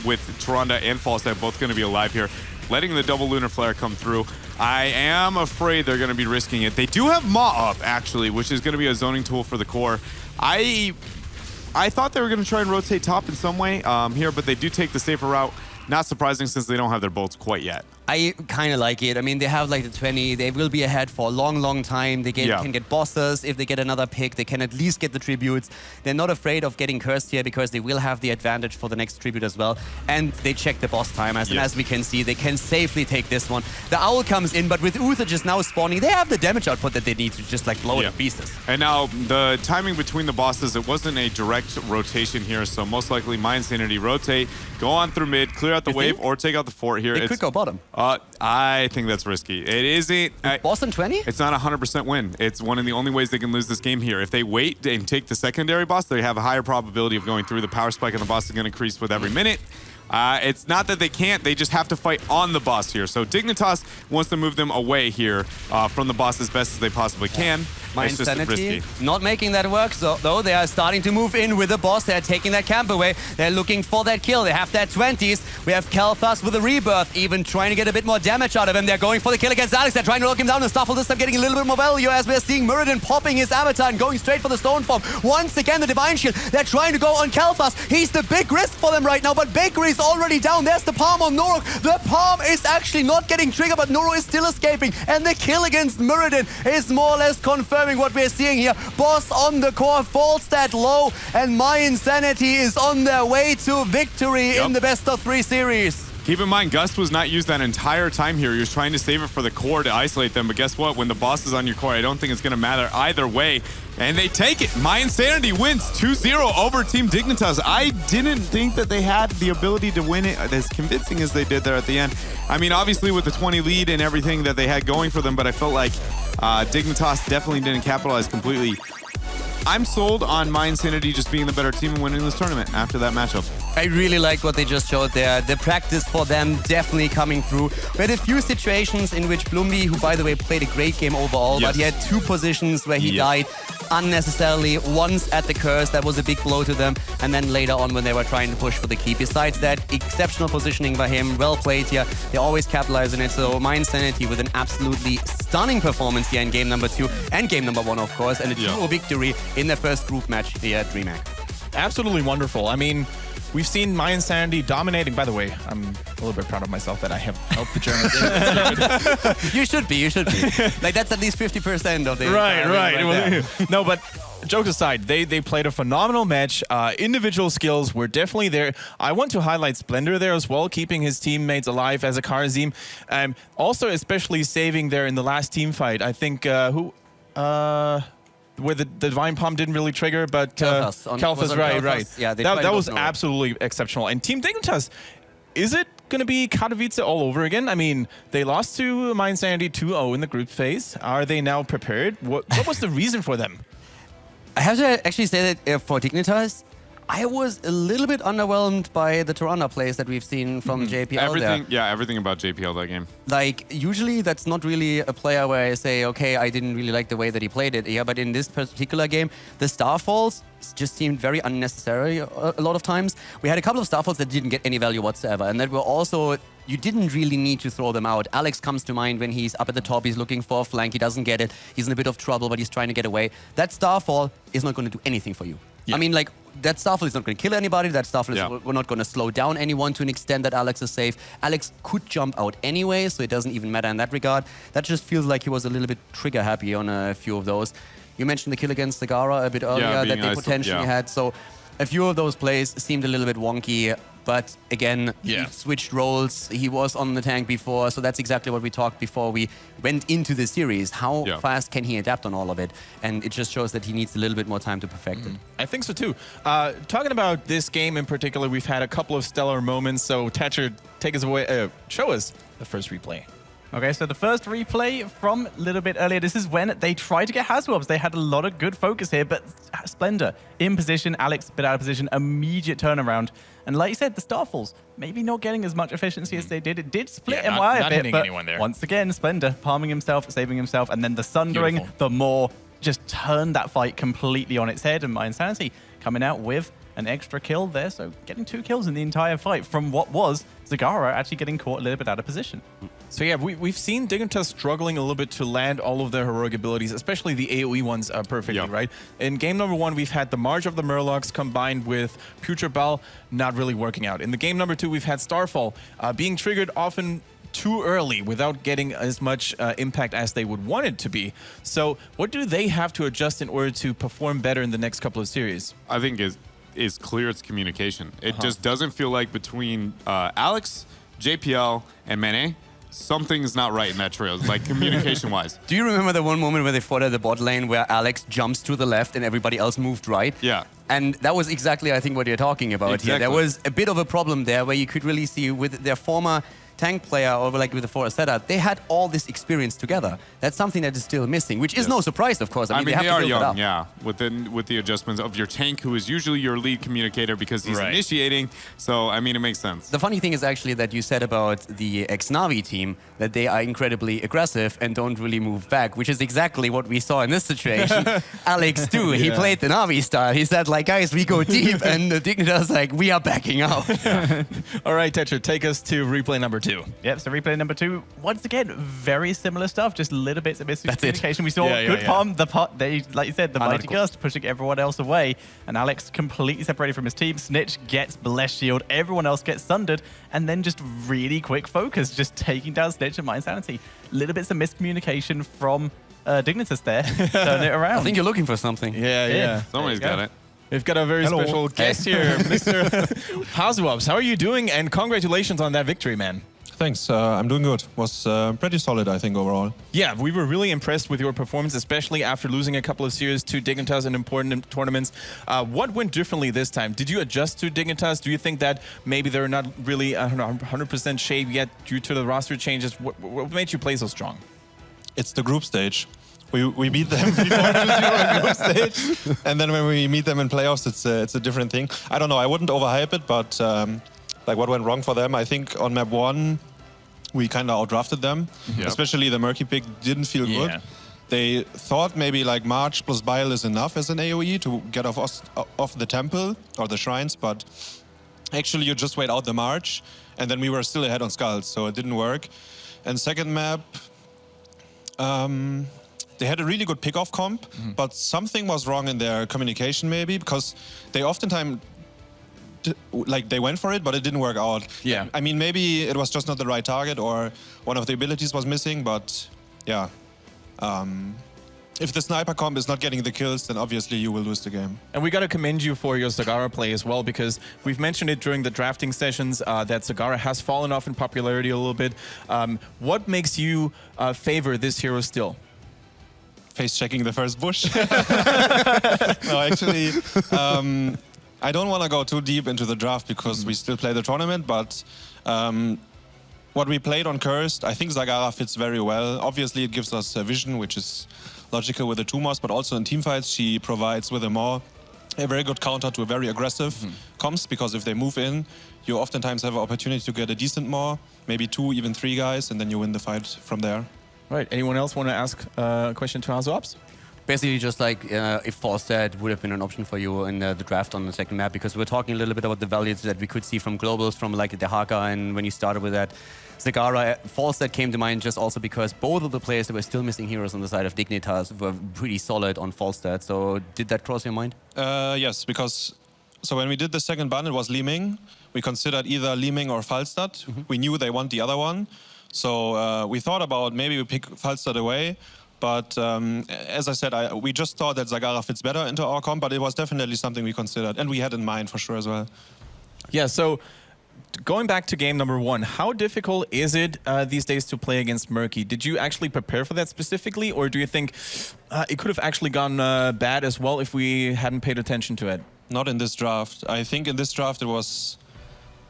with Tyrande and Falstad both going to be alive here. Letting the double Lunar Flare come through. I am afraid they're going to be risking it. They do have Maw up, actually, which is going to be a zoning tool for the core. I thought they were going to try and rotate top in some way here, but they do take the safer route. Not surprising since they don't have their bolts quite yet. I kind of like it. I mean, they have like the 20. They will be ahead for a long, long time. They can get bosses. If they get another pick, they can at least get the tributes. They're not afraid of getting cursed here because they will have the advantage for the next tribute as well. And they check the boss timers. And as we can see, they can safely take this one. The Owl comes in, but with Uther just now spawning, they have the damage output that they need to just like blow it to pieces. And now the timing between the bosses, it wasn't a direct rotation here. So most likely mYinsanity rotate, go on through mid, clear out the wave, or take out the fort here. It could go bottom. I think that's risky. It isn't. Boss on 20? It's not a 100% win. It's one of the only ways they can lose this game here. If they wait and take the secondary boss, they have a higher probability of going through. The power spike on the boss is going to increase with every minute. It's not that they can't, they just have to fight on the boss here. So Dignitas wants to move them away here from the boss as best as they possibly can. mYinsanity not making that work, so though they are starting to move in with the boss. They're taking that camp away. They're looking for that kill. They have that 20s. We have Kel'Thas with a rebirth, even trying to get a bit more damage out of him. They're going for the kill against Alex. They're trying to lock him down, and Starfall this time getting a little bit more value as we're seeing Muradin popping his avatar and going straight for the stone form. Once again, the Divine Shield. They're trying to go on Kel'Thas. He's the big risk for them right now, but Bakery's already down. There's the palm on Nuruk. The palm is actually not getting triggered, but Nuruk is still escaping, and the kill against Muradin is more or less confirming what we're seeing here. Boss on the core, Falstad low, and mYinsanity is on their way to victory in the best of 3 series. Keep in mind, Gust was not used that entire time here. He was trying to save it for the core to isolate them, but guess what? When the boss is on your core, I don't think it's going to matter either way. And they take it. mYinsanity wins 2-0 over Team Dignitas. I didn't think that they had the ability to win it as convincing as they did there at the end. I mean, obviously with the 20 lead and everything that they had going for them, but I felt like Dignitas definitely didn't capitalize completely. I'm sold on mYinsanity just being the better team and winning this tournament after that matchup. I really liked what they just showed there. The practice for them definitely coming through. We had a few situations in which Blumby, who by the way played a great game overall, but he had 2 positions where he died unnecessarily. Once at the curse, that was a big blow to them, and then later on when they were trying to push for the keep. Besides that, exceptional positioning by him, well played here. They always capitalize on it, so mYinsanity with an absolutely stunning performance here in game number 2 and game number 1, of course, and a 2-0 victory in their first group match here at DreamHack. Absolutely wonderful. I mean, we've seen mYinsanity dominating. By the way, I'm a little bit proud of myself that I have helped the Germans. You should be. Like, that's at least 50% of the... Right. No, but jokes aside, they played a phenomenal match. Individual skills were definitely there. I want to highlight Splendor there as well, keeping his teammates alive as a Karazim. Also, especially saving there in the last team fight. I think where the Divine Palm didn't really trigger, but Kalthus, right. Yeah, that was absolutely exceptional. And Team Dignitas, is it going to be Katowice all over again? I mean, they lost to mYinsanity 2-0 in the group phase. Are they now prepared? What was the reason for them? I have to actually say that for Dignitas, I was a little bit underwhelmed by the Toronto plays that we've seen from JPL. Everything about JPL that game. Like, usually that's not really a player where I say, okay, I didn't really like the way that he played it. Yeah, but in this particular game, the Starfalls just seemed very unnecessary a lot of times. We had a couple of Starfalls that didn't get any value whatsoever, and that were also... You didn't really need to throw them out. Alex comes to mind when he's up at the top, he's looking for a flank, he doesn't get it, he's in a bit of trouble, but he's trying to get away. That Starfall is not going to do anything for you. Yeah. I mean, like, that Starfall is not going to kill anybody, that Starfall is not going to slow down anyone to an extent that Alex is safe. Alex could jump out anyway, so it doesn't even matter in that regard. That just feels like he was a little bit trigger happy on a few of those. You mentioned the kill against Zagara a bit earlier that they potentially had, so a few of those plays seemed a little bit wonky. But again, he switched roles. He was on the tank before, so that's exactly what we talked before we went into the series. How fast can he adapt on all of it? And it just shows that he needs a little bit more time to perfect it. I think so too. Talking about this game in particular, we've had a couple of stellar moments. So Thatcher, take us away. Show us the first replay. Okay, so the first replay from a little bit earlier, this is when they tried to get Haswabs. They had a lot of good focus here, but Splendor in position, Alex a bit out of position, immediate turnaround. And like you said, the Starfalls, maybe not getting as much efficiency as they did. It did split MY a bit, but once again, Splendor palming himself, saving himself, and then the Sundering, the Maw just turned that fight completely on its head, and mYinsanity coming out with an extra kill there, so getting 2 kills in the entire fight from what was Zagara actually getting caught a little bit out of position. So yeah, we've seen Dignitas struggling a little bit to land all of their heroic abilities, especially the AoE ones perfectly, right? In game number 1, we've had the March of the Murlocs combined with Putrid Ball not really working out. In the game number 2, we've had Starfall being triggered often too early without getting as much impact as they would want it to be. So what do they have to adjust in order to perform better in the next couple of series? I think is clear it's communication. It just doesn't feel like between Alex, JPL, and Mene, something's not right in that trio, like communication-wise. Do you remember the one moment where they fought at the bot lane where Alex jumps to the left and everybody else moved right? Yeah. And that was exactly, I think, what you're talking about here. There was a bit of a problem there where you could really see with their former tank player or like with the Forest setup, they had all this experience together. That's something that is still missing, which is no surprise, of course. I mean they are young, with the adjustments of your tank, who is usually your lead communicator because he's initiating. So, I mean, it makes sense. The funny thing is actually that you said about the ex-Na'Vi team that they are incredibly aggressive and don't really move back, which is exactly what we saw in this situation. Alex, too, he played the Na'Vi style. He said, like, guys, we go deep, and the Dignitas like, we are backing out. All right, Tetra, take us to replay number 2. Yep, so replay number 2, once again, very similar stuff, just little bits of miscommunication. We saw good palm, like you said, the Mighty Gust pushing everyone else away, and Alex completely separated from his team. Snitch gets Blessed Shield, everyone else gets sundered, and then just really quick focus, just taking down Snitch and mYinsanity. Little bits of miscommunication from Dignitas there, turn it around. I think you're looking for something. Yeah. Somebody's got it. We've got a very special guest here, Mr. Haswabs. How are you doing? And congratulations on that victory, man. Thanks. I'm doing good. Was pretty solid, I think, overall. Yeah, we were really impressed with your performance, especially after losing a couple of series to Dignitas in important tournaments. What went differently this time? Did you adjust to Dignitas? Do you think that maybe they're not really 100% shape yet due to the roster changes? What made you play so strong? It's the group stage. We beat them before 2-0 in group stage, and then when we meet them in playoffs, it's a different thing. I don't know. I wouldn't overhype it, but like what went wrong for them? I think on map 1, we kind of outdrafted them. Especially the Murky pick didn't feel good. They thought maybe like March plus Bile is enough as an AoE to get off the temple or the shrines, but actually you just wait out the March, and then we were still ahead on Skulls, so it didn't work. And second map, they had a really good pick-off comp, but something was wrong in their communication maybe, because they oftentimes like they went for it, but it didn't work out. Yeah. I mean, maybe it was just not the right target, or one of the abilities was missing. But yeah, if the sniper comp is not getting the kills, then obviously you will lose the game. And we got to commend you for your Zagara play as well, because we've mentioned it during the drafting sessions that Zagara has fallen off in popularity a little bit. What makes you favor this hero still? Face checking the first bush. No, actually, I don't want to go too deep into the draft because we still play the tournament, but what we played on Cursed, I think Zagara fits very well. Obviously, it gives us a vision, which is logical with the 2-Mos, but also in teamfights, she provides with a Maw a very good counter to a very aggressive comps, because if they move in, you oftentimes have an opportunity to get a decent Maw, maybe 2, even 3 guys, and then you win the fight from there. Right. Anyone else want to ask a question to HOTS? Basically, just like if Falstad would have been an option for you in the draft on the second map, because we're talking a little bit about the values that we could see from globals, from like the Haka, and when you started with that, Zagara, Falstad came to mind just also because both of the players that were still missing heroes on the side of Dignitas were pretty solid on Falstad. So did that cross your mind? Yes, because so when we did the second ban, it was Li Ming. We considered either Li Ming or Falstad. We knew they want the other one. So we thought about maybe we pick Falstad away. But as I said, we just thought that Zagara fits better into our comp, but it was definitely something we considered and we had in mind for sure as well. Yeah, so going back to game number 1, how difficult is it these days to play against Murky? Did you actually prepare for that specifically, or do you think it could have actually gone bad as well if we hadn't paid attention to it? Not in this draft. I think in this draft it was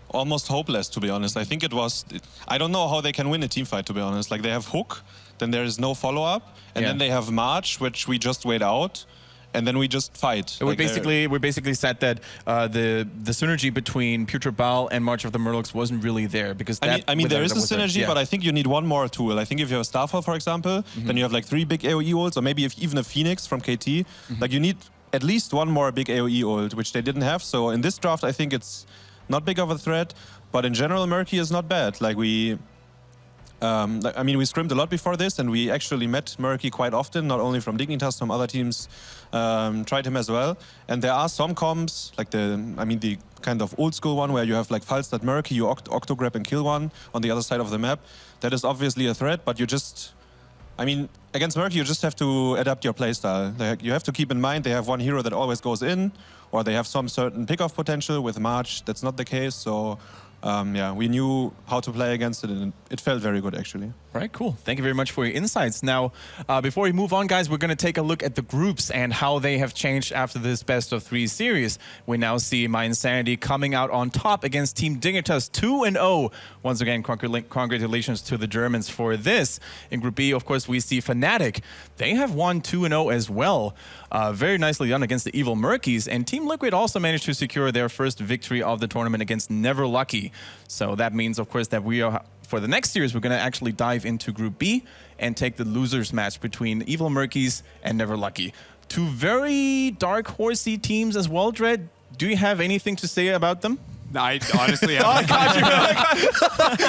almost hopeless, to be honest. I think it was... I don't know how they can win a team fight, to be honest. Like, they have Hook, then there is no follow-up, and then they have March, which we just wait out, and then we just fight. We basically said that the synergy between Putrid Baal and March of the Murlocs wasn't really there, because I mean there is a synergy, but I think you need one more tool. I think if you have a Starfall, for example, then you have like 3 big AoE ults, or maybe even a Phoenix from KT. Like, you need at least one more big AoE ult, which they didn't have. So in this draft, I think it's not big of a threat, but in general, Murky is not bad. Like, we scrimmed a lot before this, and we actually met Murky quite often, not only from Dignitas, some other teams tried him as well. And there are some comps, like the kind of old school one where you have like Falstad Murky, you octograb and kill one on the other side of the map. That is obviously a threat, but you just... against Murky, you just have to adapt your playstyle. You have to keep in mind they have one hero that always goes in, or they have some certain pick-off potential. With March, that's not the case. So, we knew how to play against it, and it felt very good, actually. Right, cool. Thank you very much for your insights. Now, before we move on, guys, we're going to take a look at the groups and how they have changed after this best-of-3 series. We now see mYinsanity coming out on top against Team Dignitas 2-0. Once again, congratulations to the Germans for this. In Group B, of course, we see Fnatic. They have won 2-0 as well. Very nicely done against the Evil Murkies. And Team Liquid also managed to secure their first victory of the tournament against Never Lucky. So that means, of course, that we are... For the next series, we're going to actually dive into Group B and take the losers match between Evil Murkies and Never Lucky. 2 very dark horsey teams as well, Dread. Do you have anything to say about them? I honestly have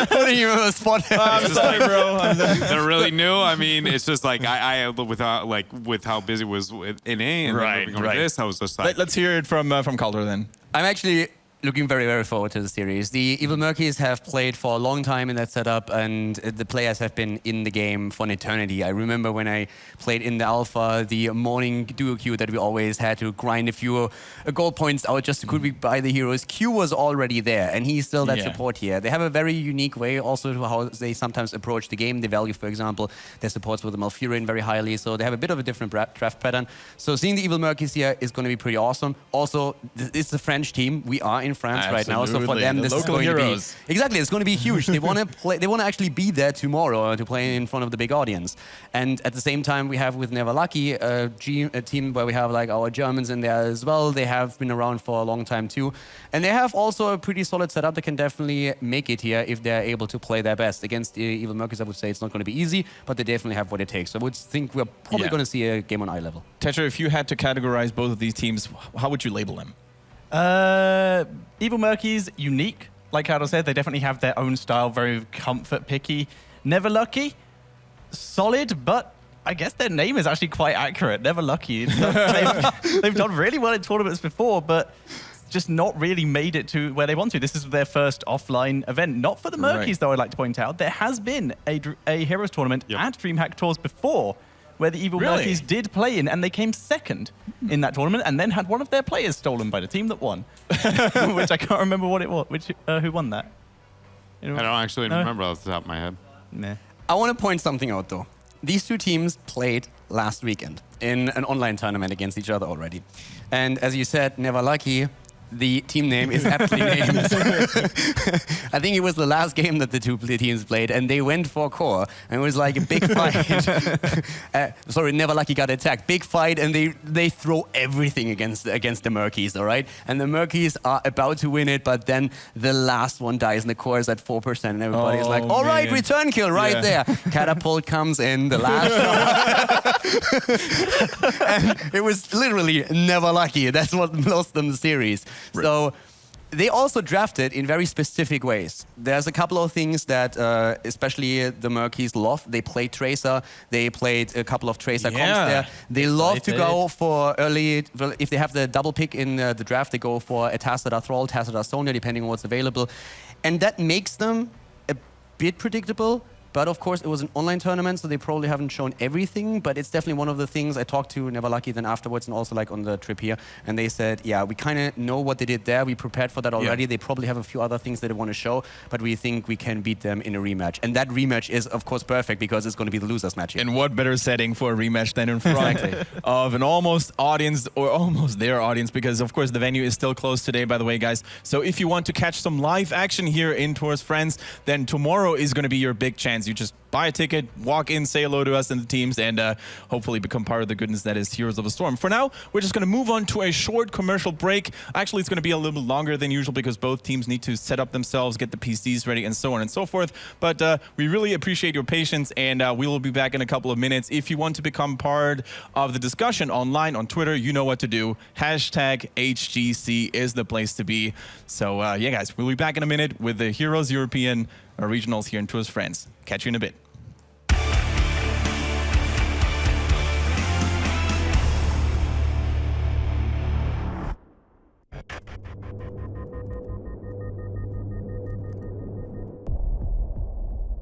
Putting you on the spot. I'm sorry, bro. They're really new. I mean, it's just like with how busy was with NA and right. This, I was just like... Let's hear it from Calder then. I'm actually looking very, very forward to the series. The Evil Murkies have played for a long time in that setup, and the players have been in the game for an eternity. I remember when I played in the alpha, the morning duo queue that we always had to grind a few gold points out just to buy the heroes. Q was already there, and he's still that support here. They have a very unique way also to how they sometimes approach the game. They value, for example, their supports with the Malfurion very highly, so they have a bit of a different draft pattern. So seeing the Evil Murkies here is going to be pretty awesome. Also, it's a French team. We are in France right now, so for them, this is going to be exactly. It's going to be huge. They want to play. They want to actually be there tomorrow to play in front of the big audience. And at the same time, we have with Never Lucky a team where we have like our Germans in there as well. They have been around for a long time too, and they have also a pretty solid setup. They can definitely make it here if they're able to play their best against the Evil Murkies. I would say it's not going to be easy, but they definitely have what it takes. So I would think we're probably going to see a game on eye level. Tetra, if you had to categorize both of these teams, how would you label them? Evil Murkies, unique. Like Adel said, they definitely have their own style, very comfort picky. Never Lucky, solid, but I guess their name is actually quite accurate. Never Lucky. They've done really well in tournaments before, but just not really made it to where they want to. This is their first offline event. Not for the Murkies, though, I'd like to point out. There has been a Heroes tournament at DreamHack Tours before where the Evil Murkies did play in, and they came second in that tournament and then had one of their players stolen by the team that won, which I can't remember what it was. Who won that? I don't actually remember off the top of my head. Nah. I want to point something out, though. These two teams played last weekend in an online tournament against each other already. And as you said, Never Lucky, the team name is aptly named. I think it was the last game that the two teams played, and they went for core. And it was like a big fight. Sorry, Never Lucky got attacked. Big fight, and they throw everything against the Murkies, all right? And the Murkies are about to win it, but then the last one dies, and the core is at 4%, and everybody's like, all right, return kill right there. Catapult comes in, the last shot. And it was literally Never Lucky. That's what lost them the series. So they also drafted in very specific ways. There's a couple of things that especially the Murkies love. They played Tracer. They played a couple of Tracer comps there. They love to go for early, if they have the double pick in the draft, they go for a Tassadar Thrall, Tassadar Sonya, depending on what's available. And that makes them a bit predictable. But of course, it was an online tournament, so they probably haven't shown everything. But it's definitely one of the things. I talked to Never Lucky then afterwards, and also like on the trip here, and they said, yeah, we kind of know what they did there. We prepared for that already. They probably have a few other things that they want to show, but we think we can beat them in a rematch. And that rematch is, of course, perfect because it's going to be the losers match. And what better setting for a rematch than in front of an almost audience, or almost their audience, because of course the venue is still closed today, by the way, guys. So if you want to catch some live action here in Tours Friends, then tomorrow is going to be your big chance. You just buy a ticket, walk in, say hello to us and the teams, and hopefully become part of the goodness that is Heroes of the Storm. For now, we're just going to move on to a short commercial break. Actually, it's going to be a little bit longer than usual because both teams need to set up themselves, get the PCs ready, and so on and so forth. But we really appreciate your patience, and we will be back in a couple of minutes. If you want to become part of the discussion online on Twitter, you know what to do. Hashtag HGC is the place to be. So yeah, guys, we'll be back in a minute with the Heroes European Regionals here in Tours Friends. Catch you in a bit.